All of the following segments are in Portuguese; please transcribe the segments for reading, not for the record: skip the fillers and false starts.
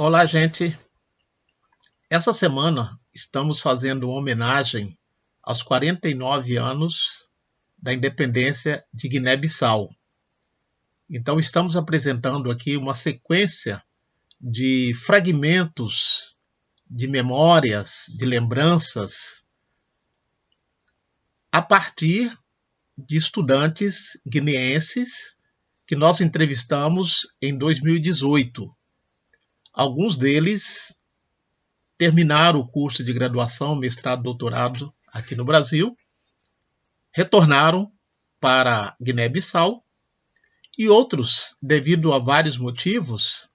Olá, gente. Essa semana estamos fazendo uma homenagem aos 49 anos da independência de Guiné-Bissau. Então, estamos apresentando aqui uma sequência de fragmentos de memórias, de lembranças, a partir de estudantes guineenses que nós entrevistamos em 2018. Alguns deles terminaram o curso de graduação, mestrado, doutorado aqui no Brasil, retornaram para Guiné-Bissau e outros, devido a vários motivos,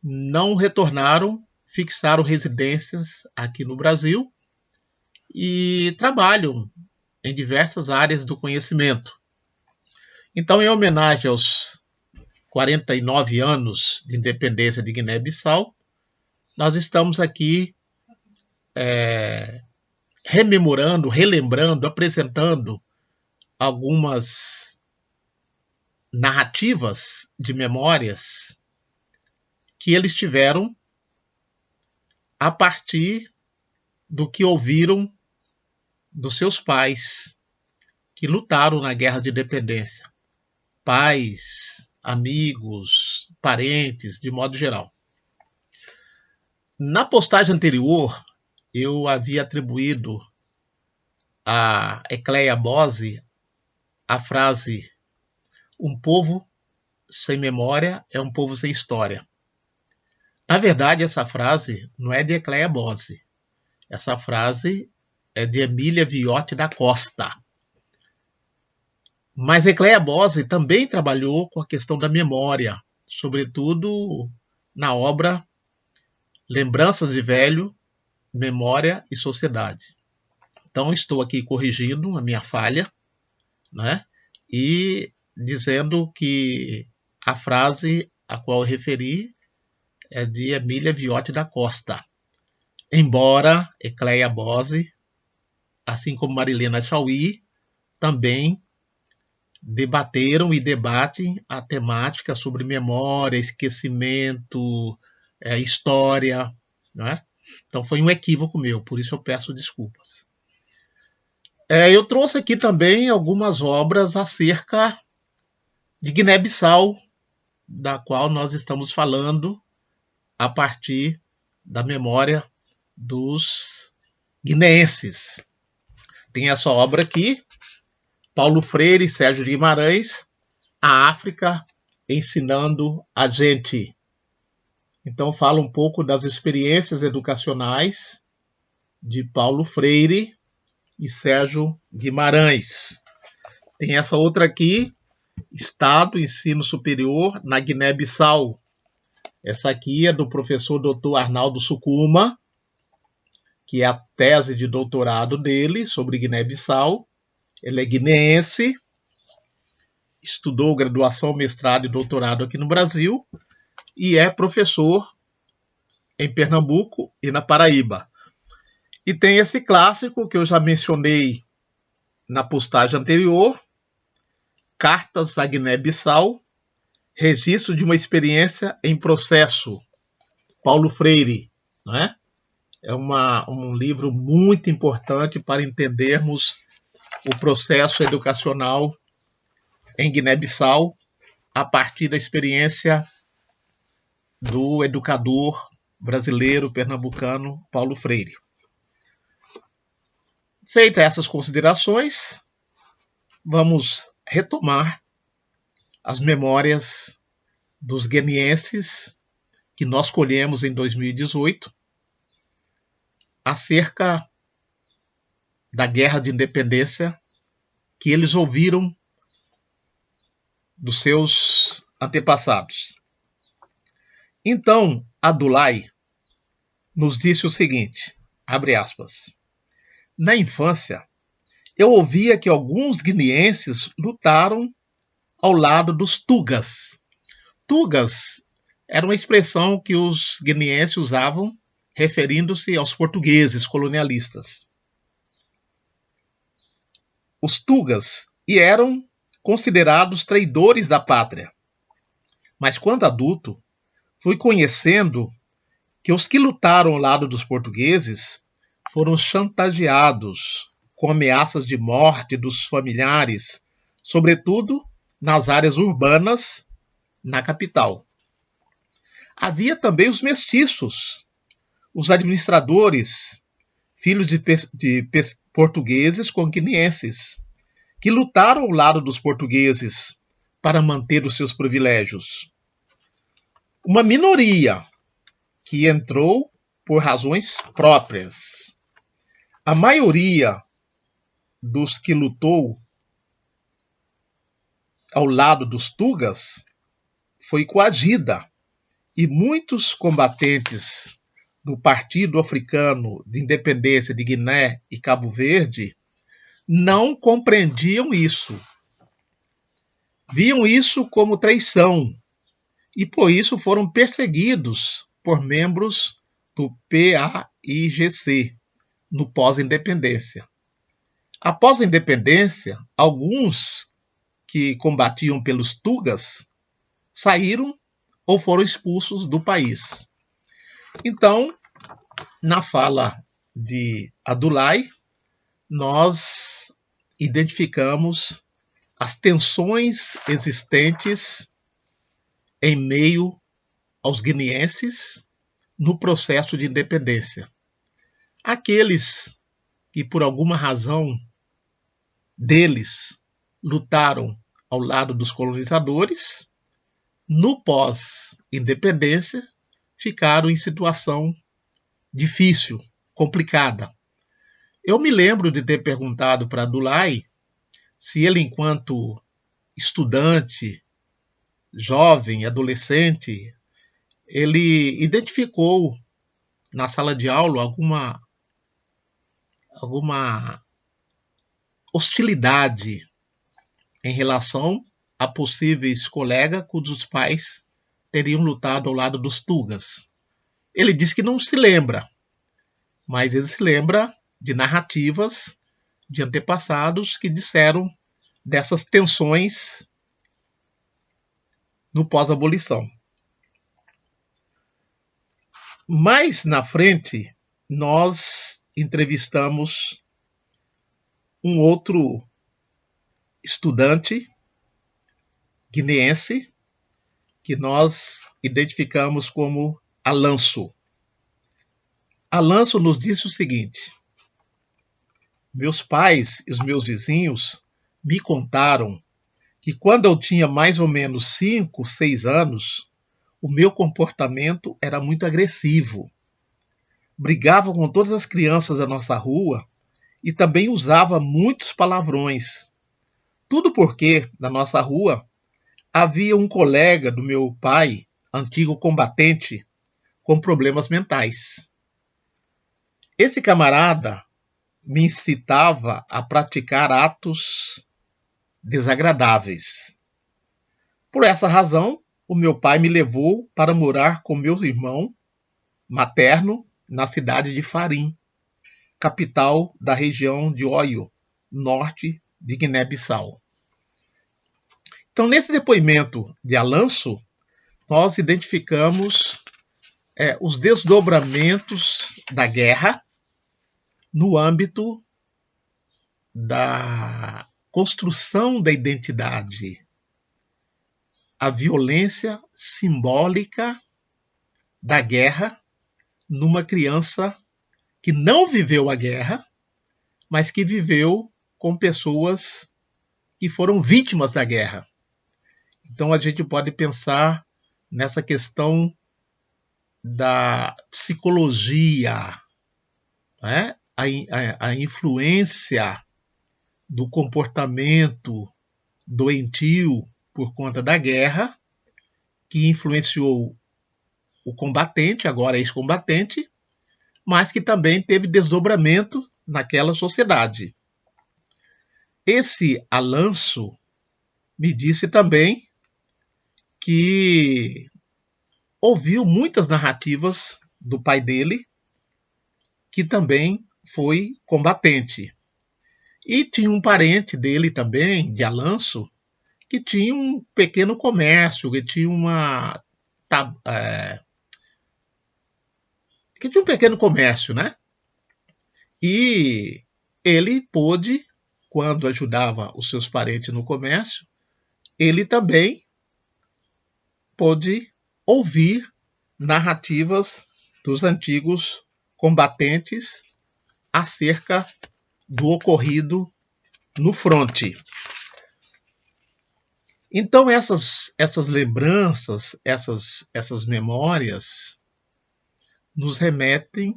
não retornaram, fixaram residências aqui no Brasil e trabalham em diversas áreas do conhecimento. Então, em homenagem aos 49 anos de independência de Guiné-Bissau, nós estamos aqui rememorando, relembrando, apresentando algumas narrativas de memórias que eles tiveram a partir do que ouviram dos seus pais que lutaram na Guerra de Independência. Pais, amigos, parentes, de modo geral. Na postagem anterior, eu havia atribuído a Ecleia Bose a frase: um povo sem memória é um povo sem história. Na verdade, essa frase não é de Ecleia Bose. Essa frase é de Emília Viotti da Costa. Mas Ecleia Bose também trabalhou com a questão da memória, sobretudo na obra Lembranças de Velho, Memória e Sociedade. Então, estou aqui corrigindo a minha falha, né? E dizendo que a frase a qual eu referi é de Emília Viotti da Costa. Embora Ecleia Bose, assim como Marilena Chauí, também debateram e debatem a temática sobre memória, esquecimento, história, né? Então foi um equívoco meu, por isso eu peço desculpas. Eu trouxe aqui também algumas obras acerca de Guiné-Bissau, da qual nós estamos falando a partir da memória dos guineenses. Tem essa obra aqui, Paulo Freire e Sérgio Guimarães, A África Ensinando a Gente. Então fala um pouco das experiências educacionais de Paulo Freire e Sérgio Guimarães. Tem essa outra aqui, Estado, Ensino Superior na Guiné-Bissau. Essa aqui é do professor Dr. Arnaldo Sucuma, que é a tese de doutorado dele sobre Guiné-Bissau. Ele é guineense, estudou graduação, mestrado e doutorado aqui no Brasil e é professor em Pernambuco e na Paraíba. E tem esse clássico que eu já mencionei na postagem anterior, Cartas da Guiné-Bissau, Registro de uma Experiência em Processo, Paulo Freire, né? É um livro muito importante para entendermos o processo educacional em Guiné-Bissau a partir da experiência do educador brasileiro pernambucano Paulo Freire. Feitas essas considerações, vamos retomar as memórias dos guineenses que nós colhemos em 2018 acerca da Guerra de Independência que eles ouviram dos seus antepassados. Então, Abdoulaye nos disse o seguinte, abre aspas, na infância, eu ouvia que alguns guineenses lutaram ao lado dos tugas. Tugas era uma expressão que os guineenses usavam referindo-se aos portugueses colonialistas. Os tugas eram considerados traidores da pátria. Mas quando adulto, fui conhecendo que os que lutaram ao lado dos portugueses foram chantageados com ameaças de morte dos familiares, sobretudo nas áreas urbanas, na capital. Havia também os mestiços, os administradores, filhos de portugueses com guineenses, que lutaram ao lado dos portugueses para manter os seus privilégios. Uma minoria que entrou por razões próprias. A maioria dos que lutou ao lado dos tugas foi coagida, e muitos combatentes do Partido Africano de Independência de Guiné e Cabo Verde não compreendiam isso. Viam isso como traição e por isso foram perseguidos por membros do PAIGC no pós-independência. Após a independência, alguns que combatiam pelos tugas saíram ou foram expulsos do país. Então, na fala de Abdoulaye, nós identificamos as tensões existentes em meio aos guineenses no processo de independência. Aqueles que, por alguma razão deles, lutaram ao lado dos colonizadores, no pós-independência, ficaram em situação difícil, complicada. Eu me lembro de ter perguntado para Abdoulaye se ele, enquanto estudante, jovem, adolescente, ele identificou na sala de aula alguma hostilidade em relação a possíveis colegas cujos pais teriam lutado ao lado dos tugas. Ele disse que não se lembra, mas ele se lembra de narrativas de antepassados que disseram dessas tensões no pós-abolição. Mais na frente, nós entrevistamos um outro estudante guineense que nós identificamos como Alanço. Alanço nos disse o seguinte: meus pais e os meus vizinhos me contaram que quando eu tinha mais ou menos 5, 6 anos, o meu comportamento era muito agressivo. Brigava com todas as crianças da nossa rua e também usava muitos palavrões. Tudo porque, na nossa rua, havia um colega do meu pai, antigo combatente, com problemas mentais. Esse camarada me incitava a praticar atos desagradáveis. Por essa razão, o meu pai me levou para morar com meu irmão materno na cidade de Farim, capital da região de Oio, norte de Guiné-Bissau. Então, nesse depoimento de Alanço, nós identificamos os desdobramentos da guerra no âmbito da construção da identidade, a violência simbólica da guerra numa criança que não viveu a guerra, mas que viveu com pessoas que foram vítimas da guerra. Então a gente pode pensar nessa questão da psicologia, né? a influência do comportamento doentio por conta da guerra, que influenciou o combatente, agora ex-combatente, mas que também teve desdobramento naquela sociedade. Esse Alanço me disse também que ouviu muitas narrativas do pai dele, que também foi combatente. E tinha um parente dele também, de Alanço, que tinha um pequeno comércio, que tinha que tinha um pequeno comércio, né? E ele pôde, quando ajudava os seus parentes no comércio, ele também pôde ouvir narrativas dos antigos combatentes acerca do ocorrido no fronte. Então essas lembranças, essas memórias nos remetem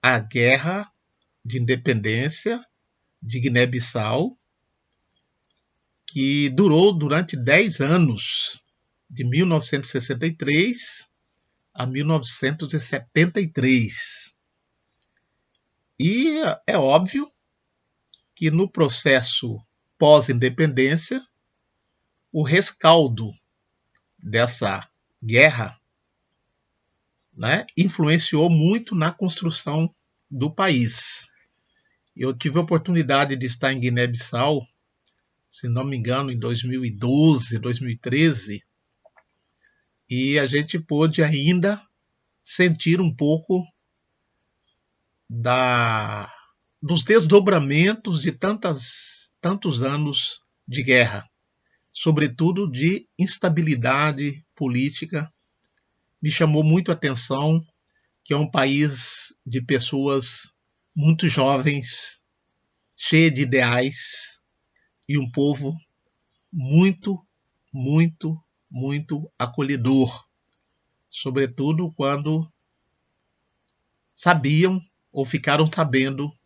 à guerra de independência de Guiné-Bissau, que durou durante 10 anos, de 1963 a 1973. E é óbvio que no processo pós-independência, o rescaldo dessa guerra, né, influenciou muito na construção do país. Eu tive a oportunidade de estar em Guiné-Bissau, se não me engano, em 2012, 2013, e a gente pôde ainda sentir um pouco dos desdobramentos de tantos anos de guerra, sobretudo de instabilidade política. Me chamou muito a atenção que é um país de pessoas muito jovens, cheio de ideais, e um povo muito, muito, muito acolhedor, sobretudo quando sabiam ou ficaram sabendo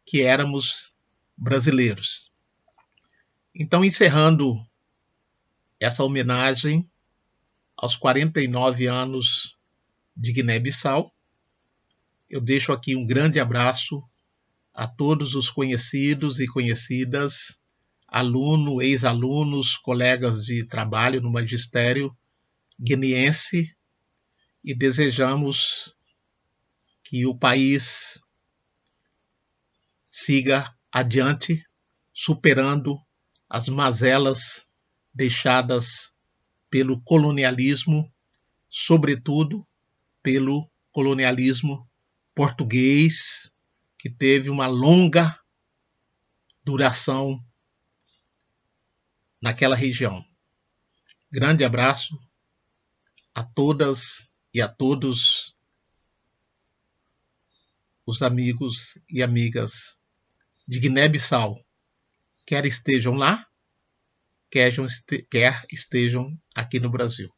que éramos brasileiros. Então, encerrando essa homenagem aos 49 anos de Guiné-Bissau, eu deixo aqui um grande abraço a todos os conhecidos e conhecidas, alunos, ex-alunos, colegas de trabalho no magistério guineense, e desejamos que o país siga adiante, superando as mazelas deixadas pelo colonialismo, sobretudo pelo colonialismo português, que teve uma longa duração naquela região. Grande abraço a todas e a todos os amigos e amigas de Guiné-Bissau, quer estejam lá, quer estejam aqui no Brasil.